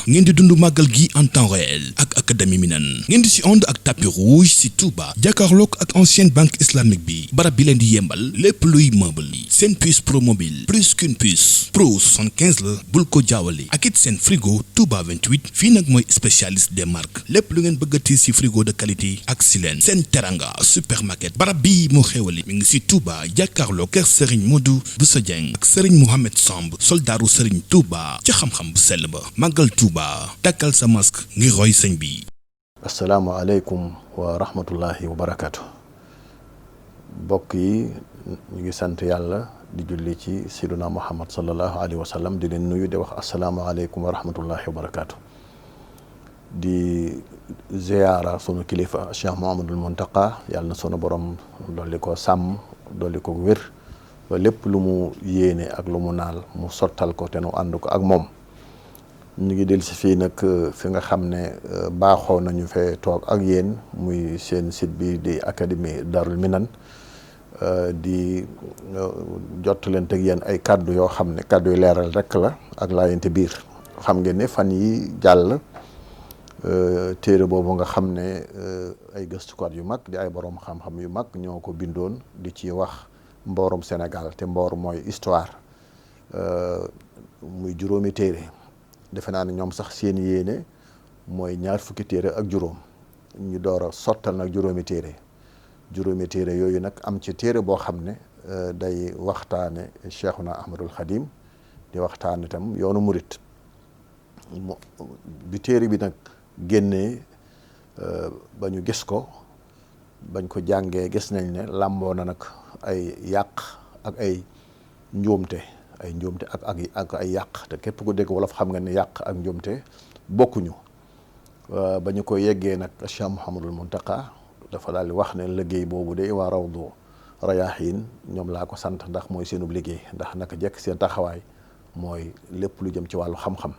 ngeen di dund màggal gi en temps réel ak académie Minane ngeen di si ànd ak tapis rouge si Touba jàkkaarloog ak ancienne banque islamique bi barab bi leen di yembal lépp luy meuble yi seen puce pro mobile plus qu'une puce pro 75 la bul ko jaawale ak it seen frigo Touba 28 fii nag mooy spécialiste des marques lépp lu ngeen bëggati si frigo de qualité ak si leen seen teranga supermarket barab bi moo xéwali mi ngi si Touba jàkkaarloog kër Serigne Modou Bousso Dieng ak Serigne Mohamed Samb soldaaru Serigne Touba ci xam-xam bu sell ba màggal Touba takkal sa masque ngir roy sëñ bi. asalaamaaleykum wa rahmatullahi wa barakaatu. mbokk yi ñu ngi sant yàlla di julli ci siduna Muhammad sallallahu alayhi wa sallam di leen nuyu di wax asalaamaaleykum wa rahmatullahi wa barakaatu. di ziyaara sunu kilifa Cheikh Mouhamadul Muntaqa yàlla na sunu borom dolli ko sàmm dolli ko wér ba lépp lu mu yéene ak lu mu naal mu sottal ko te nu ànd ko ak moom. ñu ngi dellu si fii nag fi nga xam ne baaxoo nañu fee toog ak yéen muy seen site bi di académie Darou Minane di jottalante ak yéen ay kaddu yoo xam ne kaddu yu leeral rek la ak laayante biir. xam ngeen ne fan yi jàll téere boobu nga xam ne ay gëstukat yu mag di ay borom xam-xam yu mag ñoo ko bindoon di ci wax mboorum Sénégal te mboor mooy histoire muy juróomi téere. defe naa ne ñoom sax seen yéene mooy 20 téere ak juróom ñu door a sottal nag juróomi téere yooyu nag am ci téere boo xam ne day waxtaane Cheikhuna Ahmadul Khadim di waxtaane itam yoonu murit bi téere bi nag génnee ba ñu gis ko bañ ko jàngee gis nañ ne làmboo na nag ay yàq ak ay njuumte ak ay yàq te képp ku dégg wolof xam nga ne yàq ak njuumte bokkuñu ba ñu ko yeggee nag Cheikh Mouhamadul Muntaqa dafa daal di wax ne liggéey boobu de waa Rawdu Rayaahiin ñoom laa ko sant ndax mooy seenub liggéey ndax naka jekk seen taxawaay mooy lépp lu jëm ci wàllu xam-xam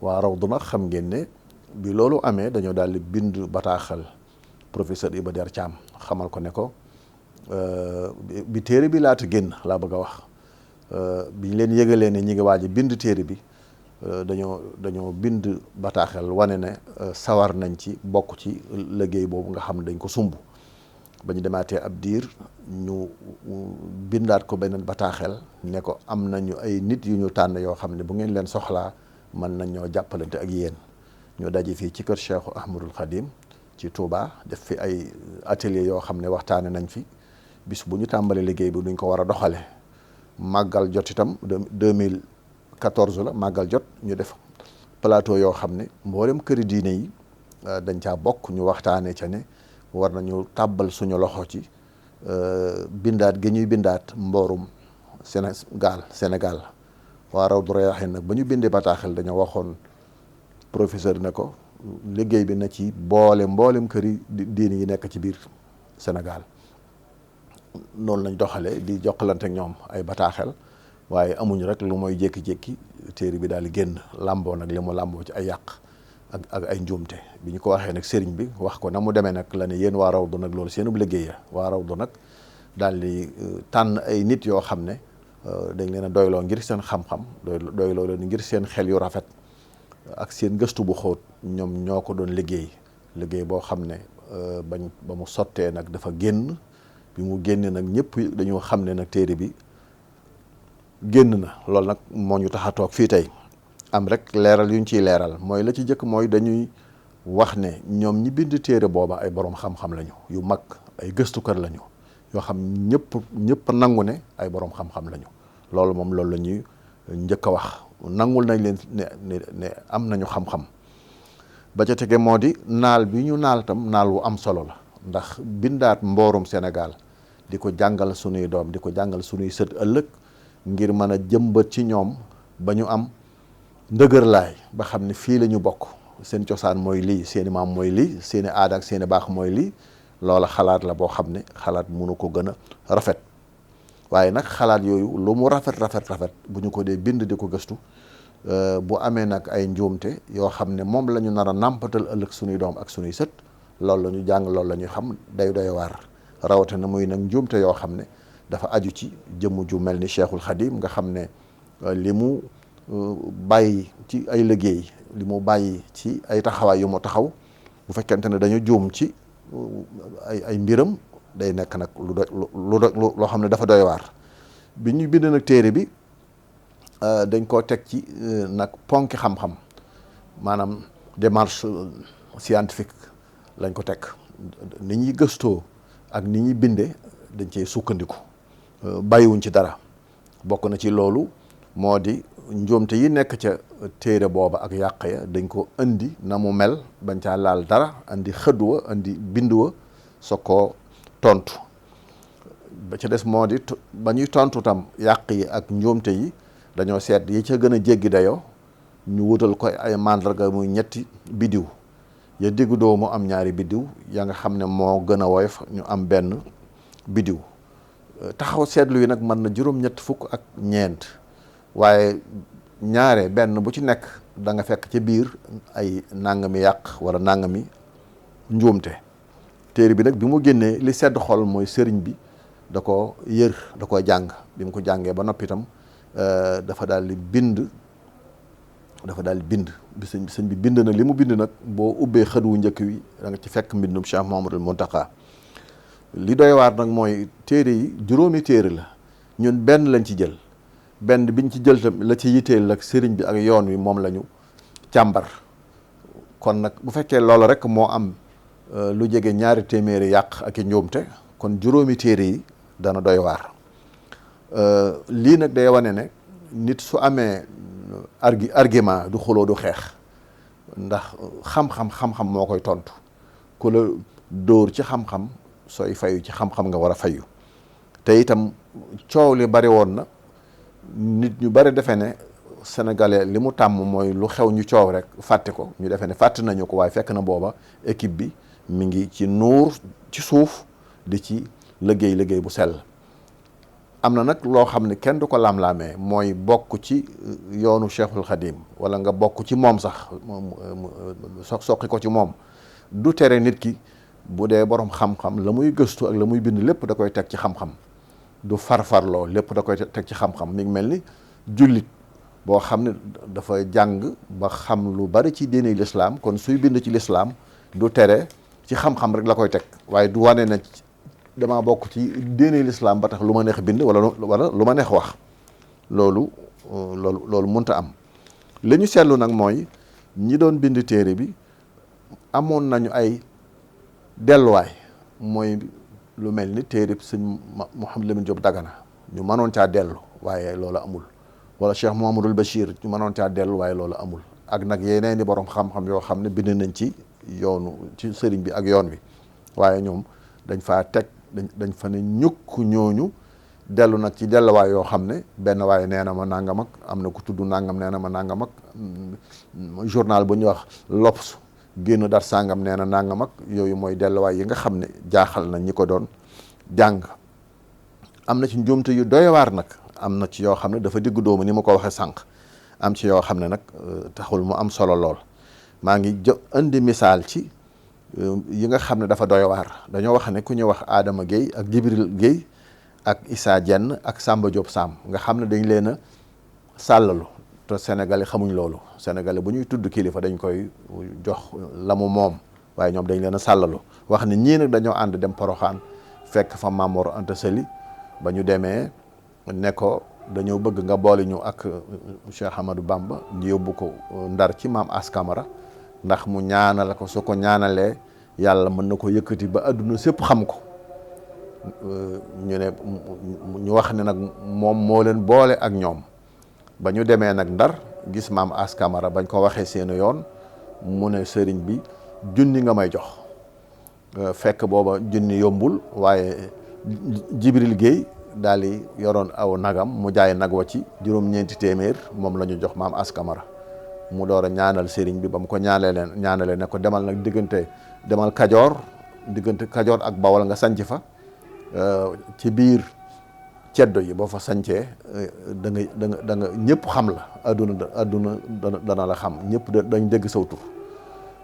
waa Rawdu nag xam ngeen ne bi loolu amee dañoo daal di bind bataaxal professeur Iba Der Thiam xamal ko ne ko bi téere bi laata génn laa bëgg a wax biñ leen yëgalee ne ñi ngi waaj a bind téere bi dañoo bind bataaxel wane ne sawar nañ ci bokk ci liggéey boobu nga xam ne dañ ko sumb ba ñu demaatee ab diir ñu bindaat ko beneen bataaxel ne ko am nañu ay nit yu ñu tànn yoo xam ne bu ngeen leen soxlaa mën nañ ñoo jàppalante ak yéen ñu daje fii ci kër Cheikh Ahmadul Khadim ci Touba def fi ay atelier yoo xam ne waxtaane nañ fi bis bu ñu tàmbalee liggéey bi duñ ko war a doxale màggal jot itam 2014 la màggal jot ñu def plateau yoo xam ne mboolem këri diine yi dañ caa bokk ñu waxtaanee ca ne war nañu tàbbal suñu loxo ci bindaat gi ñuy bindaat mboorum Sénégal waa Rawdu Rayaahiin nag ba ñu bindee bataaxel dañoo waxoon professeur ne ko liggéey bi na ci mboolem këri diine yi nekk ci biir Sénégal. noonu lañ doxalee di jokkalante ak ñoom ay bataaxel waaye amuñu rek lu mooy jékki-jékki téere bi daal di génn làmboo nag li mu làmboo ci ay yàq ak ay njuumte bi ñu ko waxee nag sëriñ bi wax ko na mu demee nag la ne yéen waa Rawdu nag loolu seenub liggéey ya waa Rawdu nag daal di tànn ay nit yoo xam ne dañ leen a doyloo ngir seen xam-xam doyloo leen ngir seen xel yu rafet ak seen gëstu bu xóot ñoom ñoo ko doon liggéey boo xam ne ba mu sottee nag dafa génn bi mu génne nag ñëpp dañoo xam ne nag téere bi génn na loolu nag moo ñu tax a toog fii tey am rek leeral yu ñu ciy leeral mooy la ci jëkk mooy dañuy wax ne ñoom ñi bind téere booba ay borom xam-xam lañu yu mag ay gëstukat lañu yoo xam ñëpp nangu ne ay borom xam-xam lañu loolu la ñuy njëkk a wax nangul nañ leen ne am nañu xam-xam ba ca tege moo di naal bi ñu naal tam naal wu am solo la ndax bindaat mboorum Sénégal di ko jàngal sunuy doom di ko jàngal sunuy sët ëllëg ngir mën a jëmbat ci ñoom ba ñu am ndëgërlaay ba xam ne fii la ñu bokk seen cosaan mooy lii seeni maam mooy lii seeni aada ak seeni baax mooy lii loola xalaat la boo xam ne xalaat mënu ko gën a rafet waaye nag xalaat yooyu lu mu rafet bu ñu ko dee bind di ko gëstu bu amee nag ay njuumte yoo xam ne moom la ñu nar a nàmpatal ëllëg sunuy doom ak sunuy sët loolu la ñu jàng loolu la ñuy xam day doy waar rawatina muy nag njuumte yoo xam ne dafa aju ci jëmm ju mel ni Cheikhul Khadim nga xam ne li mu bàyyi ci ay liggéey li mu bàyyi ci ay taxawaay yu mu taxaw bu fekkente ne dañu juum ci ay mbiram day nekk nag loo xam ne dafa doy waar. bi ñu bind nag téere bi dañ koo teg ci nag ponki xam-xam maanaam démarche scientifique lañ ko teg ni ñuy gëstoo ak ni ñuy binde dañ cee sukkandiku bàyyiwuñ ci dara. bokk na ci loolu moo di njuumte yi nekk ca téere booba ak yàq ya dañ ko indi na mu mel bañ caa laal dara andi xëdd wa andi bind wa soo ko tontu. ba ca des moo di ba ñuy tontu tam yàq yi ak njuumte yi dañoo seet yi ca gën a jéggi dayoo ñu wutal ko ay màndarga muy ñetti biddiw ya diggu doomu am ñaari biddiw ya nga xam ne moo gën a woyof ñu am benn biddiw. taxaw seetlu yi nag mën na juróom-ñett fukk ak ñeent waaye ñaare benn bu ci nekk da nga fekk ci biir ay nangami yàq wala nangami njuumte. téere bi nag bi mu génnee li sedd xol mooy sëriñ bi da ko yër da ko jàng bi mu ko jàngee ba noppi itam dafa daal di bind bi sëñ bi bind na li mu bind nag boo ubbee xët wu njëkk wi da nga ci fekk mbindum Cheikh Mouhamadoul Mountakha. li doy waar nag mooy téere yi juróomi téere la ñun benn lañ ci jël benn biñ ci jël tam la ci yitteel ak sëriñ bi ak yoon wi moom la ñu càmbar. kon nag bu fekkee loolu rek moo am lu jege ñaari téeméeri yàq ak i njuumte kon juróomi téere yi dana doy waar. lii nag day wane ne nit su amee argument du xuloo du xeex ndax xam-xam moo koy tontu ku la dóor ci xam-xam sooy fayu ci xam-xam nga war a fayu. te itam coow li bari woon na nit ñu bari defe ne sénégalais li mu tàmm mooy lu xew ñu coow rek fàtte ko ñu defe ne fàtte nañu ko waaye fekk na booba équipe bi mi ngi ci nuur ci suuf di ci liggéey bu sell. am na nag loo xam ne kenn du ko lam-laamee mooy bokk ci yoonu Cheikhul Khadim wala nga bokk ci moom sax soqi ko ci moom du tere nit ki bu dee borom xam-xam la muy gëstu ak la muy bind lépp da koy teg ci xam-xam du farfarloo lépp da koy teg ci xam-xam mi ngi mel ni jullit boo xam ne dafa jàng ba xam lu bari ci diine lislaam kon suy bind ci lislaam du tere ci xam-xam rek la koy teg waaye du wane ne dama bokk ci diine lislaam ba tax lu ma neex bind wala lu ma neex wax loolu mënta am. li ñu seetlu nag mooy ñi doon bind téere bi amoon nañu ay delluwaay mooy lu mel ni téere sëñ Mouhamed Lamine Diop Dagana ñu mënoon caa dellu waaye loolu amul wala Cheikh Mouhamadoul Bachir ñu mënoon caa dellu waaye loolu amul ak nag yeneen i borom xam-xam yoo xam ne bind nañ ci ci sëriñ bi ak yoon wi waaye ñoom dañ faa teg dañ fa ne ñukk ñooñu dellu nag ci delluwaay yoo xam ne benn waaye nee na ma nangam ak am na ku tudd nangam nee na ma nangam ak journal bu ñuy wax L'Obs génn dar sàngam nee na nangam ak yooyu mooy delluwaay yi nga xam ne jaaxal na ñi ko doon jàng. am na ci njuumte yu doy waar nag am na ci yoo xam ne dafa diggu doomu ni ma ko waxee sànq am ci yoo xam ne nag taxul mu am solo lool maa ngi indi misaal ci yi nga xam ne dafa doy waar dañoo wax ne ku ñuy wax Adama Gueye ak Jibril Gueye ak Issa Dieng ak Samba Diop Sam nga xam ne dañ leen a sàllalu te sénégalais xamuñ loolu sénégalais bu ñuy tudd kilifa dañ koy jox la mu moom waaye ñoom dañ leen a sàllalu wax ne ñii nag dañoo ànd dem Poroxaan fekk fa Mame Mor Anta Sali ba ñu demee ne ko dañoo bëgg nga boole ñu ak Cheikh Ahmadou Bamba ñu yóbbu ko Ndar ci Maam As Camara ndax mu ñaanal ko su ko ñaanalee yàlla mën na ko yëkkati ba àdduna sépp xam ko ñu wax ne nag moom moo leen boole ak ñoom ba ñu demee nag Ndar gis Maam As Camara bañ ko waxee seen yoon mu ne sëriñ bi junni nga may jox fekk booba junni yombul waaye Jibril Gueye daal di yoroon aw nagam mu jaay nag wa ci juróom-ñeenti téeméer moom la ñu jox Maam As Camara mu door a ñaanal sëriñ bi ba mu ko ñaanalee ne ko demal nag demal diggante Kajoor ak Bawol nga sanc fa ci biir ceddo yi boo fa sancee da nga ñëpp xam la adduna dana la xam ñëpp dañ dégg saw tur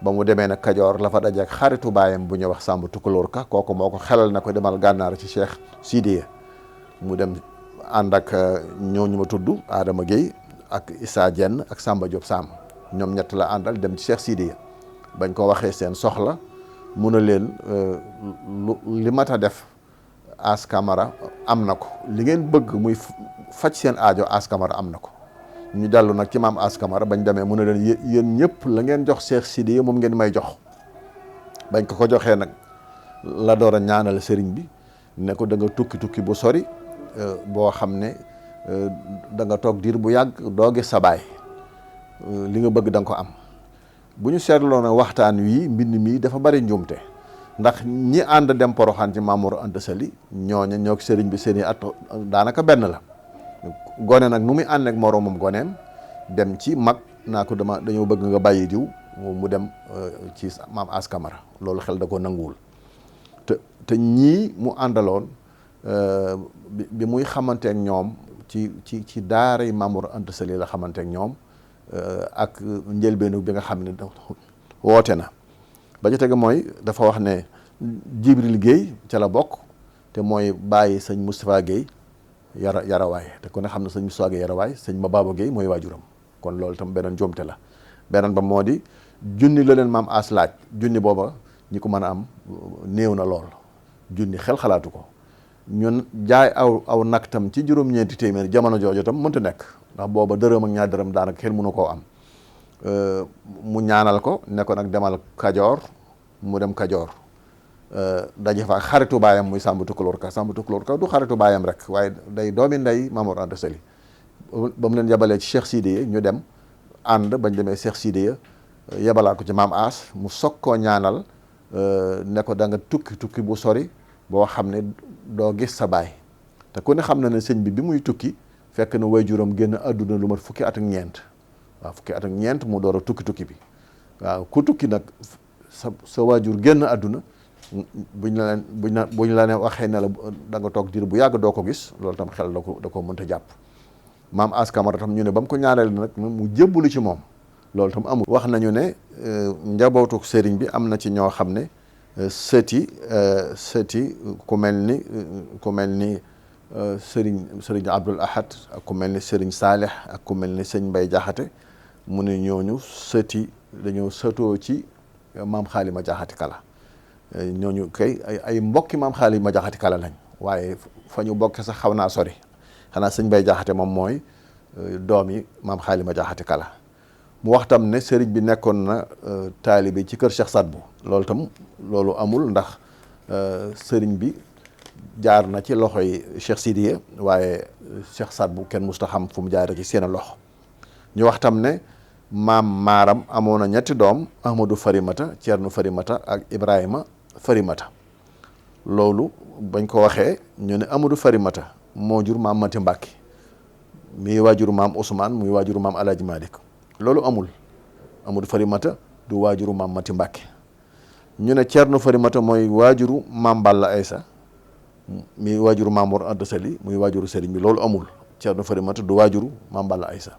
ba mu demee nag Kajoor la fa dajeek xaritu baayam bu ñu wax Samba Tukulóor Ka kooku moo ko xelal na ko demal gànnaar ci Cheikh Sidiye mu dem ànd ak ñooñu ma tudd Adama Gueye ak Issa Dieng ak Samba Diop Sam ñoom ñett la àndal dem ci Cheikh Sidiya bañ ko waxee seen soxla mun a leen li mat a def As Camara am na ko, li ngeen bëgg muy faj seen aajo As Camara am na ko. ñu dellu nag ci maam As Camara bañ demee mun a leen yéen ñëpp la ngeen jox Cheikh Sidiya moom ngeen may jox. bañ ko joxee nag la door a ñaanal sëriñ bi ne ko da nga tukki bu sori boo xam ne da nga toog diir bu yàgg doo gis sa baay, li nga bëgg da nga ko am. bu ñu seetloo nag waxtaan wi mbind mi dafa bari njuumte, ndax ñi ànd dem Poroxaan ci Maam Mor Anta Sali ñooña ñoo sëriñ bi seeni at daanaka benn la. gone nag nu muy ànd ak moroomam goneem dem ci mag naa ko dañoo bëgg nga bàyyi diw mu dem ci maam As Camara, loolu xel da ko nanguwul. te ñii mu àndaloon bi muy xamanteek ñoom ci daara yi Maam Mor Anta Sali la xamanteek ñoom ak njëlbeenu bi nga xam ne woote na. ba ca tege mooy dafa wax ne Jibril Guèye ca la bokk te mooy bàyyi sëñ Moustapha Guèye yarawaay te ku ne xam ne sëñ Moustapha Guèye yarawaay sëñ Mababa Guèye mooy waajuram, kon loolu tam beneen njuumte la. beneen ba moo di junni la leen maam As laaj, junni booba ñi ko mën a am néew na lool, junni xel xalaatu ko. ñun jaay aw nag tam ci juróom-ñeenti téeméer jamono jooju tam mënta nekk, ndax booba dërëm ak ñaar dërëm daanaka kenn mënu koo am. mu ñaanal ko ne ko nag demal Kajoor, mu dem Kajoor daje fa xaritu baayam muy Samba Tukulóor Ka. Samba Tukulóor Ka du xaritu baayam rek waaye day doomi ndey Maam Mor Anta Sali. ba mu leen yabalee ci Cheikh Sidiya ñu dem ànd, bañ demee Cheikh Sidiya yebalaat ko ci maam As, mu soog koo ñaanal ne ko da nga tukki bu sori boo xam ne doo gis sa baay. te ku ne xam na ne sëñ bi muy tukki fekk na waajuram génn àdduna lu mat fukki at ak ñeent. waaw fukki at ak ñeent mu door a tukki bi. waaw ku tukki nag sa waajur génn àdduna buñ la ne waxee ne la da nga toog diir bu yàgg doo ko gis, loolu tam xel da ko mënta jàpp. maam As Camara tam ñu ne ba mu ko ñaareel nag mu jébbalu ci moom, loolu tam amul. wax nañu ne njabootu sëriñ bi am na ci ñoo xam ne sëti ku mel ni sëriñ Abdul Ahad ak ku mel ni sëriñ Saalih ak ku mel ni sëñ Mbay Jaxate, mu ne ñooñu dañoo sëtoo ci maam Xaalima Jaxate Kala. ñooñu kay ay mbokki maam Xaalima Jaxate Kala lañ, waaye fa ñu bokk sax xaw naa sori. xanaa sëñ Mbay Jaxate moom mooy doomi maam Xaalima Jaxate Kala. mu wax tam ne sëriñ bi nekkoon na taalibe ci kër Cheikh Sadbu, loolu amul, ndax sëriñ bi jaar na ci loxoy Cheikh Sidiya waaye Cheikh Sadbu kenn musta xam fu mu jaare ci seen loxo. ñu wax tam ne maam Maaram amoon na ñetti doom, Ahmadou Farimata, Ceerno Farimata ak Ibrahima Farimata. loolu bañ ko waxee ñu ne Amadou Farimata moo jur maam Mati Mbàkke muy waajuru maam Ousmane muy waajuru maam Alaaji Malik. loolu amul. Amadou Farimata du waajuru maam Mati Mbàkke. ñu ne Ceerno Farimata mooy waajuru maam Balla Aysa muy waajuru maam Mor Anta Sali muy waajuru sëriñ bi, loolu amul. Ceerno Farimata du waajuru maam Balla Aysa.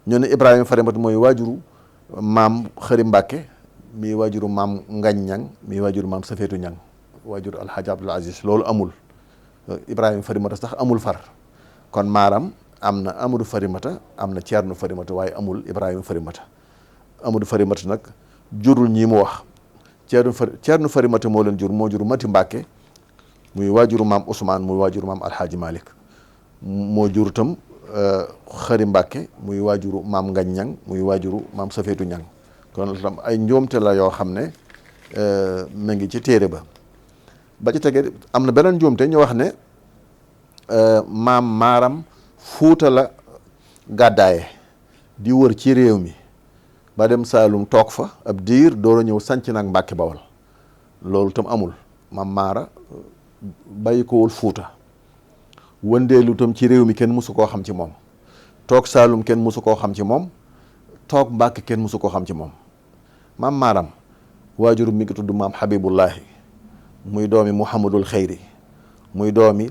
ñu ne Ibrahima Farimata mooy waajuru maam Xëri Mbàkke muy waajuru maam Ngañ Ñang muy waajuru maam Safeetu Ñang waajuru Alxaaji Abdul Aziz, loolu amul. Ibrahima Farimata sax amul far. kon maaram am na Amadou Farimata, am na Ceerno Farimata, waaye amul Ibrahima Farimata. Amadou Farimata nag jurul ñi mu wax. Ceerno Farimata moo leen moo jur Mati Mbàkke muy waajuru maam Ousmane muy waajuru maam Alxaaji Malik. moo jur tam Xëri Mbàkke muy waajuru maam Ngañ Ñang muy waajuru maam Safeetu Ñang. kon tam ay njuumte la yoo xam ne ma ngi ci téere ba ci tege am na beneen njuumte ñu wax ne maam Maaram Fuuta la gàddaaye di wër ci réew mi ba dem Saalum toog fa ab diir door a ñëw sanc nag Mbàkke Bawol. loolu tam amul. maam Maara bàyyi ko wul Fuuta, wëndeelu tam ci réew mi kenn mësu koo xam ci moom, toog Saalum kenn mësu koo xam ci moom, toog Mbàkke kenn mësu koo xam ci moom. maam Maaram waajuru mi ngi tudd maam Habibullahi muy doomi Muhammadul Xayri muy doomi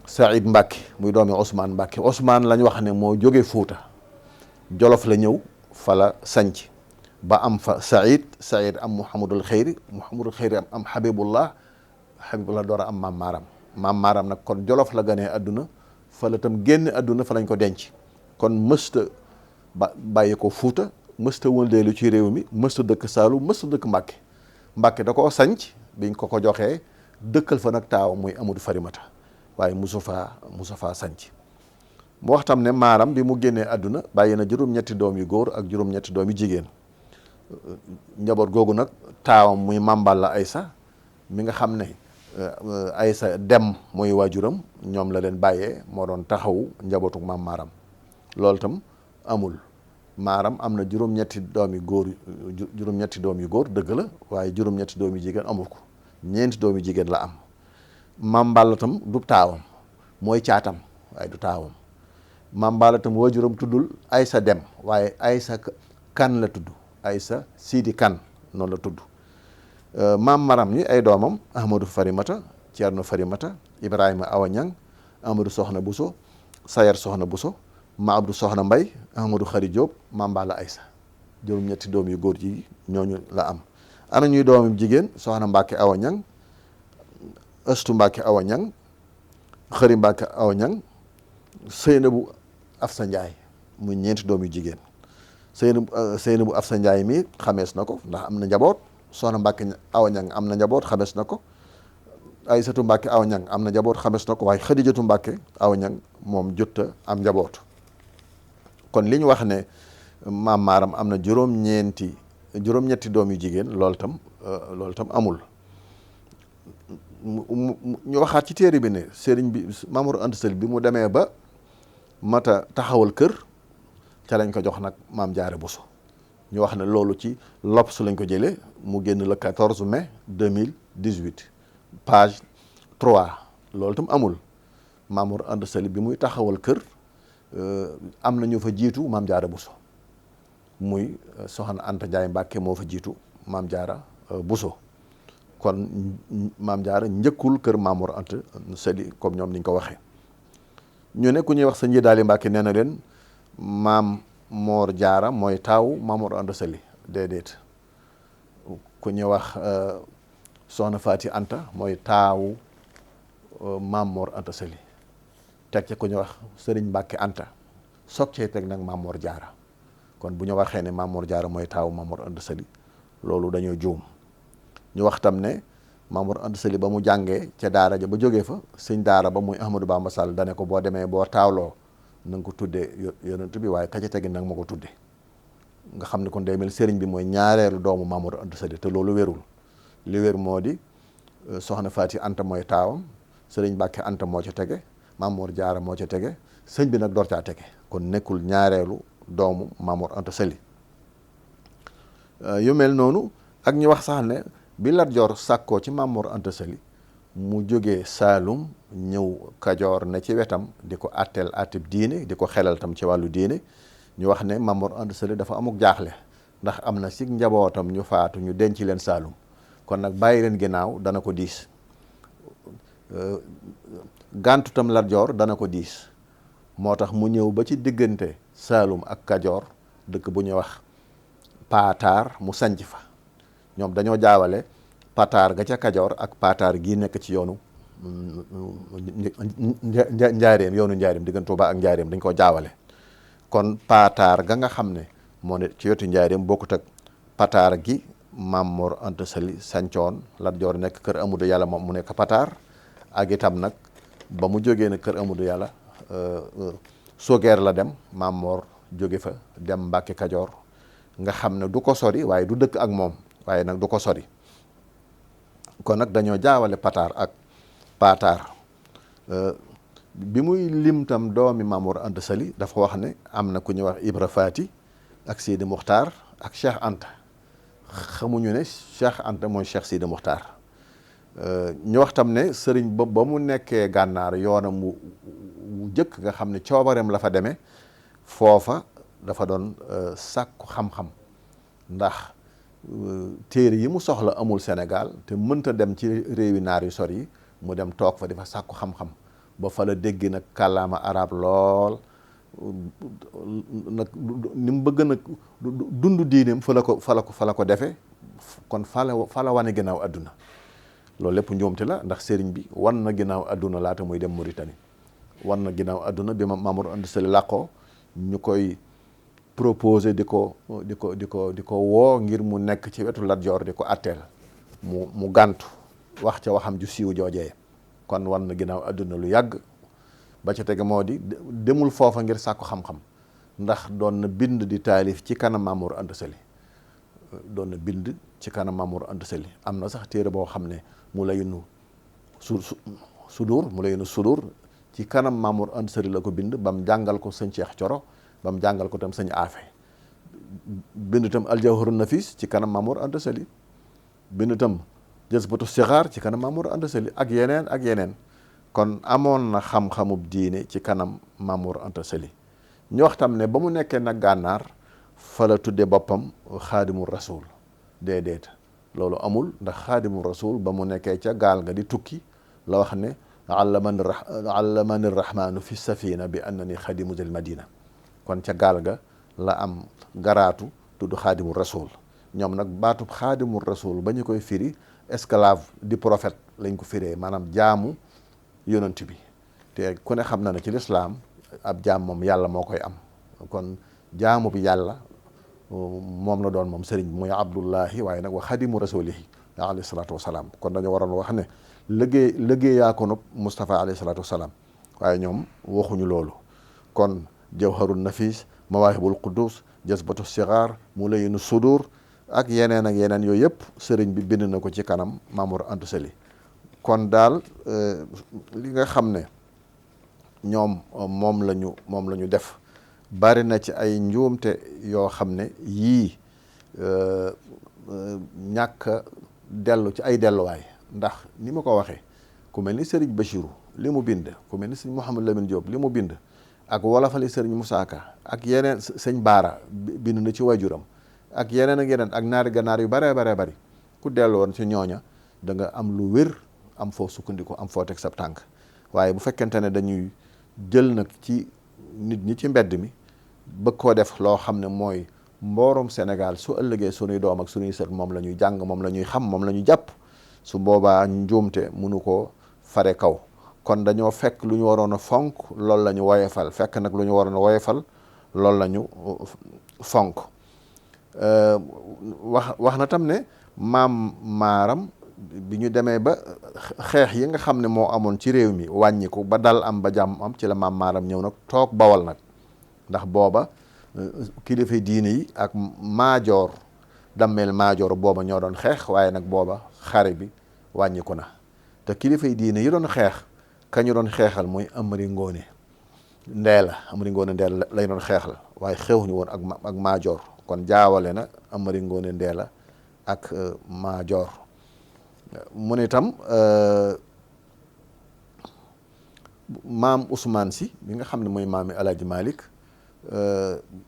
Saïd Mbàkke muy doomi Ousmane Mbàkke. Ousmane lañ wax ne moo jóge Fuuta Jolof la ñëw fa la sanc ba am fa Saïd am Muhammadul Xayri am Habibullah door a am maam Maaram. maam Maaram nag kon Jolof la ganee àdduna, fa la tam génn àdduna, fa lañ ko denc. kon mësta bàyyi ko Fuuta mësta wëndeelu ci réew mi mësta dëkk Saalum mësta dëkk Mbàkke da koo sanc biñ ko joxee dëkkal fa nag taaw muy Amadou Farimata waaye musu faa sanc mu wax tam ne maaram bi mu génnee àdduna bàyyi na juróom-ñetti doom yu góor ak juróom-ñetti doom yu jigéen njaboot googu nag taawam muy Mamballa Aysa mi nga xam ne Aysa dem mooy waajuram ñoom la leen bàyyee moo doon taxawu njabootu maam maaram loolu tam amul maaram am na juróom-ñetti doom yu góor dëgg la waaye juróom-ñetti doom yu jigéen amul ko ñeenti doom yu jigéen la am Mamballa tam du taawam mooy caatam waaye du taawam Mamballa tam waajuram tuddul Aysa dem waaye Aysa kan la tudd Aysa Sidi kan noonu la tudd maam maram ñi ay doomam Ahmadou Farimata Ceerno Farimata Ibrahima Awa Ñang Amadou Soxna Buso Sayar Soxna Buso ma Abdou Soxna Mbay Ahmadou Xari Jóob Mamballa Aysa juróom-ñetti doom yu góor ji ñooñu la am ana ñuy doomam jigéen Soxna Mbàkke Awa Ñang Ëstu Mbàkke Awa Ñang Xëri Mbàkke Awa Ñang Seynabu Afsa Njaay muy ñeenti doom yu jigéen Seynabu Afsa Njaay mi xamees na ko ndax am na njaboot Soxna Mbàkke Awa Ñang am na njaboot xamees na ko Aysatu Mbàkke Awa Ñang am na njaboot xamees na ko waaye Xadijatu Mbàkke Awa Ñang moom jotta am njaboot kon li ñu wax ne maam maaram am na juróom-ñetti doom yu jigéen loolu tam amul ñu waxaat ci téere bi ne sëriñ bi Maam Mor Anta Sali bi mu demee ba mata taxawal kër ca lañ ko jox nag Maam Jaara Buso ñu wax ne loolu ci L'Obs lañ ko jëlee mu génn le 14 mai 2018 page 3 loolu tam amul Maam Mor Anta Sali bi muy taxawal kër am na ñu fa jiitu Maam Jaara Buso muy Soxna Anta Njaay Mbàkke moo fa jiitu Maam Jaara Buso kon Maam Jaara njëkkul kër Maam Mor Anta Sali comme ñoom niñ ko waxee ñu ne ku ñuy wax sa Njidaali Mbàkke nee na leen Maam Mor Jaara mooy taawu Maam Mor Anta Sali déedéet ku ñuy wax Soxna Faati Anta mooy taawu Maam Mor Anta Sali teg ca ku ñuy wax Sëriñ Mbàkke Anta soog cee teg nag Maam Mor Jaara kon bu ñu waxee ne Maam Mor Jaara mooy taawu Maam Mor Anta Sali loolu dañoo juum ñu wax tam ne Maam Mor Anta Sali ba mu jàngee ca daara ja ba jógee fa sëñ daara ba muy Ahmadou Bamba Sall dane ko boo demee boo taawloo na nga ko tuddee yonent bi waaye ka ca tegi nag ma ko tudde nga xam ne kon day mel sëriñ bi mooy ñaareelu doomu Maam Mor Anta Sali te loolu wérul li wér moo di Soxna Faati Anta mooy taawam Sëriñ Mbàkke Anta moo ca tege Maam Mor Jaara moo ca tege sëñ bi nag door caa tege kon nekkul ñaareelu doomu Maam Mor Anta Sali yu mel noonu ak ñu wax sax ne bi Lat Joor sàkkoo ci Maam Mor Anta Sali mu jógee Saalum ñëw Kajoor ne ci wetam di ko atteel attib diine di ko xelal tam ci wàllu diine ñu wax ne Maam Mor Anta Sali dafa amuk jaaxle ndax am na si njabootam ñu faatu ñu denc leen Saalum kon nag bàyyi leen ginnaaw dana ko diis gàntu tam Lat Joor dana ko diis moo tax mu ñëw ba ci diggante Saalum ak Kajoor dëkk bu ñuy wax Paataar mu sanc fa ñoom dañoo jaawale Pataar ga ca Kajoor ak Paataar gii nekk ci yoonu Njaaréem yoonu Njaaréem diggante Tuubaa ak Njaaréem dañ ko jaawale kon Paataar ga nga xam ne moo ne ci wetu Njaaréem bokkut ak Pataar gi Maam Mor Anta Sali sancoon Lat Joor nekk kër Amadou Yàlla moom mu nekk Pataar ak itam nag ba mu jógee nag kër Amadou Yàlla Sogeer la dem Maam Mor jóge fa dem Mbàkke Kajoor nga xam ne du ko sori waaye du dëkk ak moom waaye nag du ko sori kon nag dañoo jaawale Pataar ak Paataar bi muy lim tam doomi Maam Mor Anta Sali dafa wax ne am na ku ñuy wax Ibra Faati ak Sidi Muxtaar ak Cheikh Anta xamuñu ne Cheikh Anta mooy Cheikh Sidi Muxtaar ñu wax tam ne sëriñ ba mu nekkee gànnaar yoonam wu jëkk nga xam ne coobareem la fa demee foofa dafa doon sàkku xam-xam ndax téere yi mu soxla amul Sénégal te mënta dem ci réewi naar yu sori yi mu dem toog fa di fa sàkku xam-xam ba fa la dégg nag kàllaama arab lool nag ni mu bëgg nag dund diineem fa la ko defee kon fa la wane ginnaaw àdduna loolu lépp njuumte la ndax sëriñ bi wan na ginnaaw àdduna laata muy dem Mauritanie wan na ginnaaw àdduna bi Maam Mor Anta Sali làqoo ñu koy proposé di ko woo ngir mu nekk ci wetu Lat Joor di ko atteel mu gàntu wax ca waxam ju siiw joojee kon wan na ginnaaw àdduna lu yàgg. ba ca tege moo di demul foofa ngir sàkku xam-xam ndax doon na bind di taalif ci kanam Maam Mor Anta Sali doon na bind ci kanam Maam Mor Anta Sali am na sax téere boo xam ne mu layinu sudur ci kanam Maam Mor Anta Sali la ko bind ba mu jàngal ko sëñ Cheikh Coro ba mu jàngal ko tam sëñ Afe bind tam Aljawharun Nafis ci kanam Maam Mor Anta Sali bind tam Jazbatu Sixaar ci kanam Maam Mor Anta Sali ak yeneen kon amoon na xam-xamub diine ci kanam Maam Mor Anta Sali ñu wax tam ne ba mu nekkee nag gànnaar fa la tudde boppam xaadimul rasul déedéet loolu amul ndax xaadimul rasul ba mu nekkee ca gaal nga di tukki la wax ne allamani rahmanu fi safina bi annani xadimu del madina kon ca gaal ga la am garaatu tudd xaadimul rasul ñoom nag baatub xaadimul rasul ba ñu koy firi esclave di prophète lañ ko firee maanaam jaamu yonent bi te ku ne xam na ne ci lislaam ab jaam moom yàlla moo koy am kon jaamu bi yàlla moom la doon moom sëriñ bi muy abdullahi waaye nag wa xadimu rasulihi alayhi salaatu wasalaam kon dañu waroon wax ne liggéeyaa ko nub Moustapha alayhi salaatu wasalaam waaye ñoom waxuñu loolu kon jawharun nafis mawaahibul quddus jazbatu sigaar mu layinu sudur ak yeneen yooyu yëpp sëriñ bi bind na ko ci kanam Maam Mor Anta Sali kon daal li nga xam ne ñoom moom la ñu def bari na ci ay njuumte yoo xam ne yii ñàkk dellu ci ay delluwaay ndax ni ma ko waxee ku mel ni Serigne Bachirou li mu bind ku mel ni sëñ Mouhamadou Lamine Diop li mu bind ak wolofali Serigne Moussa Ka ak yeneen sëñ Baara bind na ci wajuram ak yeneen ak naari gànnaar yu baree bari ku dellu woon ci ñooña da nga am lu wér am foo sukkandiku am foo teg sab tànk waaye bu fekkente ne dañuy jël nag ci nit ñi ci mbedd mi bëgg koo def loo xam ne mooy mboorom Sénégal su ëllëgee sunuy doom ak sunuy sët moom la ñuy jàng moom la ñuy xam moom la ñuy jàpp su boobaa njuumte mënu koo fare kaw kon dañoo fekk lu ñu waroon a fonk loolu la ñu woyefal fekk nag lu ñu waroon a woyefal loolu la ñu fonk wax na tam ne maam maaram bi ñu demee ba xeex yi nga xam ne moo amoon ci réew mi wàññiku ba dal am ba jàmm am ci la maam maaram ñëw nag toog Bawol nag ndax booba kilifa diine yi ak maajoor dammeel maajoor booba ñoo doon xeex waaye nag booba xare bi wàññiku na te kilifa diine yi doon xeex ka ñu doon xeexal mooy Amari Ngoone Ndeela lay doon xeexal waaye xewuñu woon ak maajoor kon jaawale na Amari Ngoone Ndeela ak maajoor mu ne itam maam Ousmane Sy bi nga xam ne mooy maami Alaaji Malick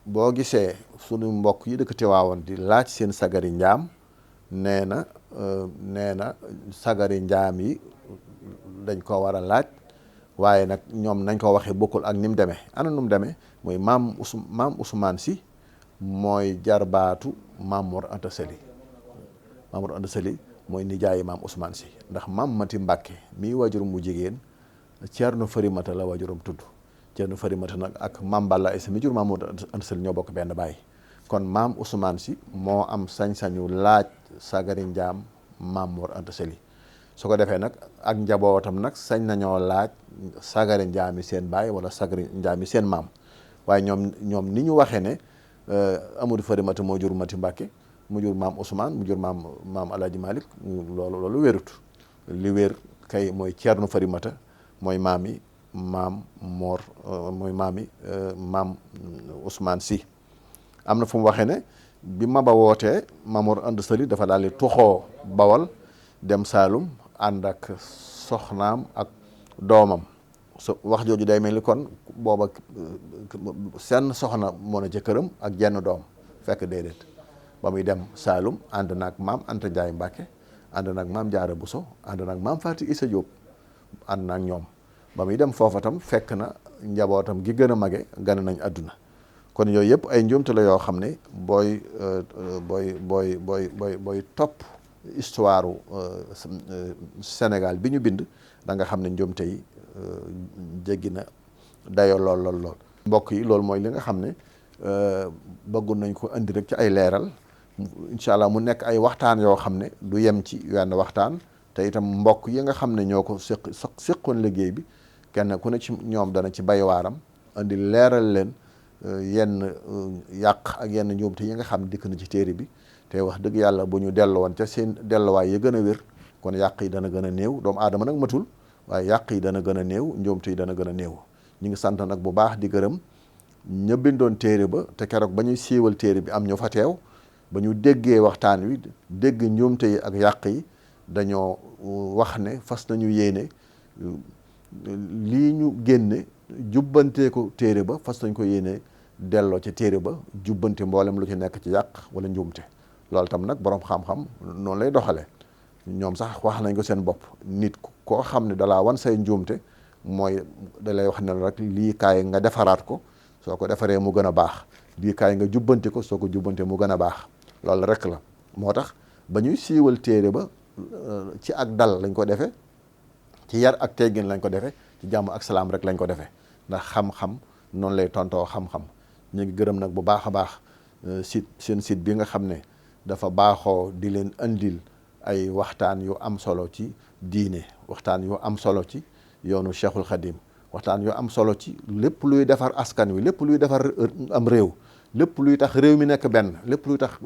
boo gisee sunu mbokk yi dëkk Tiwaawoon di laaj seen sagari njaam nee na sagari njaam yi dañ ko war a laaj waaye nag ñoom nañ ko waxee bokkul ak ni mu demee ana nu mu demee mooy maam Ousmane Sy mooy jarbaatu Maam Mor Anta Sali Maam Mor Anta Sali mooy nijaayi maam Ousmane Sy ndax maam Mati Mbàkke mii wajurum mu jigéen Ceerno Farimata la wajurum tudd Ceerno Farimata nag ak maam Balla Aysa mi jur Maam Mor Anta Sali ñoo bokk benn baay kon maam Ousmane Sy moo am sañ-sañu laaj sagari njaam Maam Mor Anta Sali su ko defee nag ak njabootam nag sañ nañoo laaj sagari njaami seen baay wala sagari njaami seen maam waaye ñoom ni ñu waxee ne Amadou Farimata moo jur Mati Mbàkke mu jur maam Ousmane mu jur maam Alaaji Malick loolu wérut li wér kay mooy Ceerno Farimata mooy maami maam Mor mooy maami maam Ousmane Sy am na fu mu waxee ne bi Maba wootee Maam Mor Anta Sali dafa daal di tuxoo Bawal dem Saalum ànd ak soxnaam ak doomam wax jooju day mel ni kon booba seen soxna moo na ca këram ak jenn doom fekk déedéet ba muy dem Saalum ànd naag maam Anta Njaay Mbàkke ànd naag maam Jaara Buso ànd naag maam Faati Isa Jóob ànd naag ñoom ba muy dem foofa tam fekk na njabootam gi gën a mage gën nañ àdduna kon yooyu yëpp ay njuumte la yoo xam ne booy topp histoire Sénégal bi ñu bind da nga xam ne njuumte yi jéggi na dayoo lool mbokk yi loolu mooy li nga xam ne bëggoon nañ ko indi rek ci ay leeral incha allah mu nekk ay waxtaan yoo xam ne du yem ci wenn waxtaan te itam mbokk yi nga xam ne ñoo ko séqoon liggéey bi kenn ku ne ci ñoom dana ci bay waaram indi leeral leen yenn yàq ak yenn njuumte yi nga xam ne dikk na ci téere bi te wax dëgg yàlla bu ñu dellu woon ca seen delluwaay yi gën a wér kon yàq yi dana gën a néew doomu aadama nag matul waaye yàq yi dana gën a néew njuumte yi dana gën a néew ñu ngi sant nag bu baax di gërëm ña bindoon téere ba te keroog ba ñuy siiwal téere bi am ñu fa teew ba ñu déggee waxtaan wi dégg njuumte yi ak yàq yi dañoo wax ne fas nañu yéene lii ñu génne jubbantee ko téere ba fas nañ ko yéene delloo ci téere ba jubbante mboolem lu ci nekk ci yàq wala njuumte loolu tam nag boroom xam-xam noonu lay doxale ñoom sax wax nañ ko seen bopp nit koo xam ne dalaa wan say njuumte mooy da lay wax ne rek lii kaay nga defaraat ko soo ko defaree mu gën a baax lii kaay nga jubbante ko soo ko jubbante mu gën a baax loolu rek la moo tax ba ñuy siiwal téere ba ci ak dal lañ ko defee ci yar ak teggin lañ ko defee ci jàmm ak salaam rek lañ ko defee ndax xam-xam noonu lay tontoo xam-xam ñu ngi gërëm nag bu baax a baax seen site bi nga xam ne dafa baaxoo di leen andil ay waxtaan yu am solo ci diine waxtaan yu am solo ci yoonu Cheikhul Khadim waxtaan yu am solo ci lépp luy defar askan wi lépp luy defar am réew lépp luy tax réew mi nekk benn lépp luy tax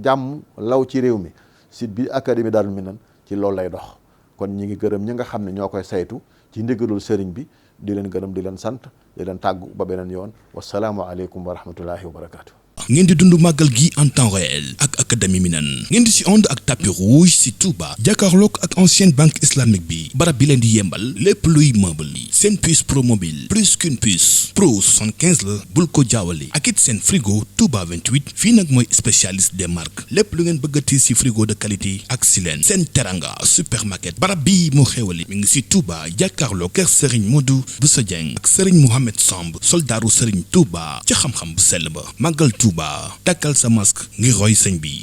jàmm law ci réew mi site bi Académie Darou Minane ci loolu lay dox kon ñi ngi gërëm ñi nga xam ne ñoo koy saytu ci ndigalul sëriñ bi di leen gërëm di leen sant di leen tàggu ba beneen yoon wasalaamu aleykum wa rahmatullahi wa barakaatu. ngeen di dund màggal gi en temps réel ak Académie Minane ngeen di si ànd ak tapis rouge si Touba jàkkaarloog ak ancienne banque islamique bi barab bi leen di yembal lépp luy meuble yi seen puce pro mobile plus qu'une puce pro 75 la bul ko jaawale ak it seen frigo Touba 28 fii nag mooy spécialiste des marques lépp lu ngeen bëggati si frigo de qualité ak si leen seen teranga supermarket barab bi moo xewali mi ngi si Touba jàkkaarloog kër Serigne Modou Bousso Dieng ak Serigne Mohamed Samb soldaaru Serigne Touba ci xam-xam bu sell ba màggal Touba takkal sa masque ngir roy sëñ bi.